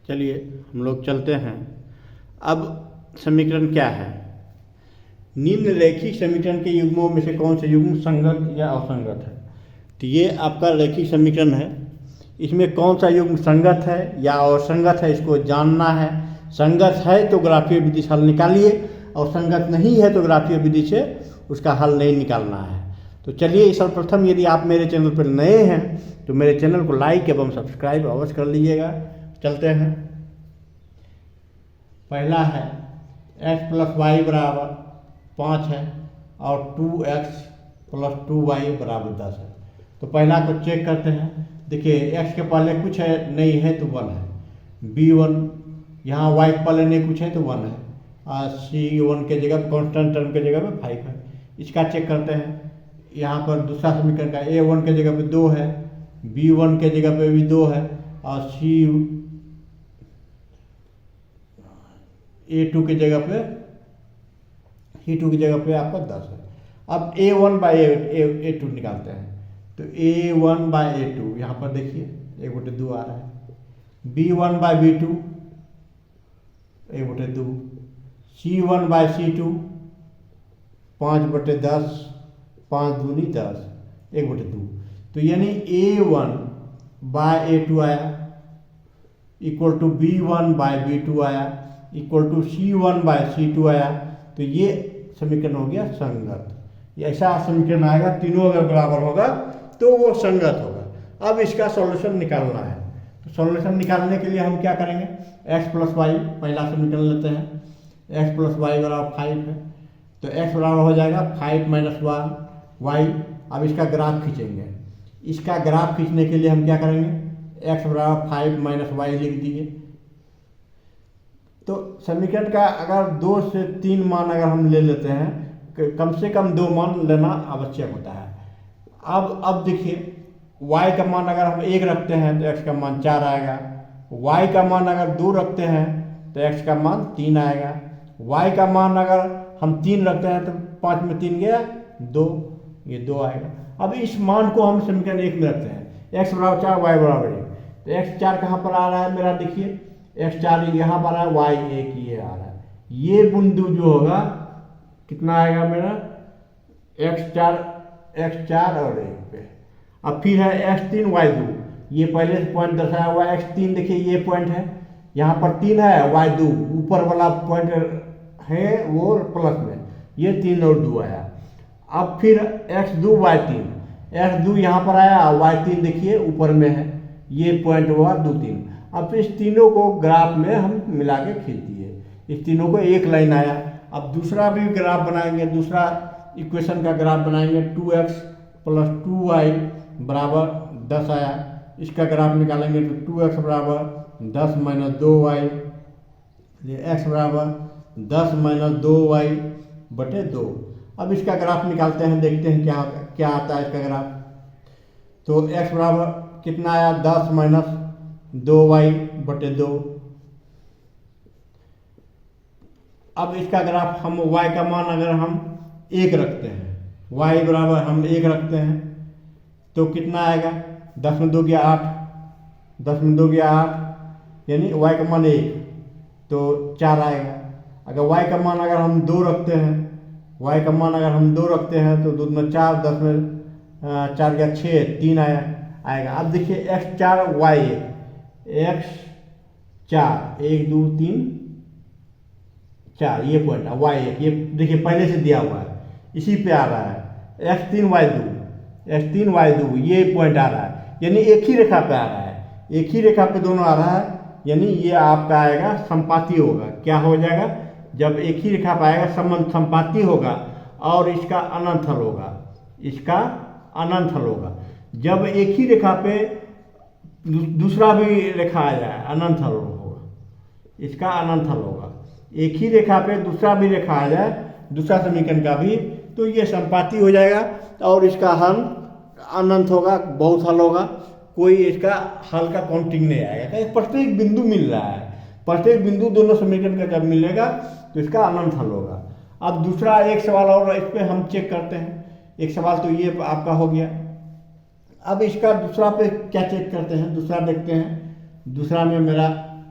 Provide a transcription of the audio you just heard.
चलिए हम लोग चलते हैं। अब समीकरण क्या है? निम्नलिखित समीकरण के युग्मों में से कौन सा युग्म संगत या असंगत है? तो ये आपका रैखिक समीकरण है। इसमें कौन सा युग्म संगत है या असंगत है, इसको जानना है। संगत है तो ग्राफीय विधि से हल निकालिए, और संगत नहीं है तो ग्राफीय विधि से उसका हल नहीं निकालना है। तो चलिए सर्वप्रथम यदि आप मेरे चैनल पर नए हैं तो मेरे चैनल को लाइक एवं सब्सक्राइब अवश्य कर लीजिएगा। चलते हैं। पहला है x + y = 5 है और 2x + 2y = 10 है। तो पहला को चेक करते हैं। देखिए x के पहले कुछ है नहीं है तो 1 है, b1 यहाँ y के पहले नहीं कुछ है तो 1 है, और c1 के जगह कांस्टेंट टर्म के जगह पे 5 है। इसका चेक करते हैं। यहाँ पर दूसरा समीकरण का a1 के जगह पे 2 है, b1 के जगह पे भी 2 है, और a2 की जगह पे आपका 10 है। अब a1/a2 निकालते हैं। तो a1/a2 यहाँ पर देखिए 1/2 आ रहा है, b1/b2 1/2, c1/c2 5/10, 5 दूनी 10, 1/2। तो यानी a1/a2 आया इक्वल टू b1/b2 आया इक्वल टू c1/c2 आया। तो ये समीकरण हो गया संगत। ऐसा समीकरण आएगा, तीनों अगर बराबर होगा तो वो संगत होगा। अब इसका सॉल्यूशन निकालना है। तो सॉल्यूशन निकालने के लिए हम क्या करेंगे? x + y पहला समीकरण लेते हैं। x + y = 5 है, तो x बराबर हो जाएगा 5 - 1 y। अब इसका ग्राफ खींचेंगे। इसका ग्राफ खींचने के लिए हम क्या करेंगे? x = 5 - y लिख दिए। तो समीकरण का अगर 2 से 3 मान अगर हम ले लेते हैं, कम से कम 2 मान लेना आवश्यक होता है। अब देखिए y का मान अगर हम 1 रखते हैं तो x का मान 4 आएगा, y का मान अगर 2 रखते हैं तो x का मान 3 आएगा, y का मान अगर हम 3 रखते हैं तो 5 में 3 गया 2, ये 2 आएगा। अब इस मान को हम समीकरण 1 में रखते हैं, x = 4 y = 1। तो x4 कहाँ पर आ रहा है मेरा? देखिए x4 यहाँ पर है, y1 ये आ रहा है। ये बिंदु जो होगा कितना आएगा मेरा? x4 और 1 पे। अब फिर है x3 y2, ये पहले से पॉइंट दर्शाया हुआ है। x3 देखिए ये पॉइंट है, यहाँ पर 3 है, y2 ऊपर वाला पॉइंट है वो प्लस में, ये 3 और 2 आया। अब फिर x2 y3 यहाँ पर आया, y3 देखिए ऊपर में है, ये पॉइंट हुआ 2 3। अब इस तीनों को ग्राफ में हम मिला के खींच दिए, इस तीनों को एक लाइन आया। अब दूसरा भी ग्राफ बनाएंगे, दूसरा इक्वेशन का ग्राफ बनाएंगे। 2x + 2y = 10 आया, इसका ग्राफ निकालेंगे तो 2x = 10 - 2y, x = 10 - 2y/2। अब इसका ग्राफ निकालते हैं, देखते हैं क्या आता है इसका ग्राफ। तो x बराबर कितना आया? 10 - 2y/2। अब इसका ग्राफ हम y का मान अगर हम 1 रखते हैं, y बराबर हम 1 रखते हैं तो कितना आएगा? 10 में 2 गया 8, 10 में 2 गया 8, यानी y का मान 1 तो 4 आएगा। अगर y का मान अगर हम 2 रखते हैं, y का मान अगर हम 2 रखते हैं तो 2 में 4, 10 में 4 गया 6, 3 आएगा। अब देखिए x4 y1, x4 1 2 3 4 ये पॉइंट है, y1 ये देखिए पहले से दिया हुआ है, इसी पे आ रहा है। x3 y2 ये पॉइंट आ रहा है, यानी एक ही रेखा पे आ रहा है, एक ही रेखा पे दोनों आ रहा है, यानी ये आपका आएगा संपाती होगा। क्या हो जाएगा? जब एक ही रेखा पे आएगा संबंध संपाती होगा और इसका अनंत हल होगा, इसका अनंत हल होगा। जब एक ही रेखा पे दूसरा भी रेखा आ जाए अनंत हल होगा, इसका अनंत हल होगा। एक ही रेखा पे दूसरा भी रेखा आ जाए, दूसरा समीकरण का भी, तो ये संपाती हो जाएगा और इसका हल अनंत होगा, बहुत हल होगा, कोई इसका हल का काउंटिंग नहीं आएगा। प्रत्येक बिंदु मिल रहा है, प्रत्येक बिंदु दोनों समीकरण का जब मिलेगा तो इसका अनंत हल होगा। अब दूसरा एक सवाल और इस पर हम चेक करते हैं। एक सवाल तो ये आपका हो गया। अब इसका दूसरा पे क्या चेक करते हैं? दूसरा देखते हैं। दूसरा में मेरा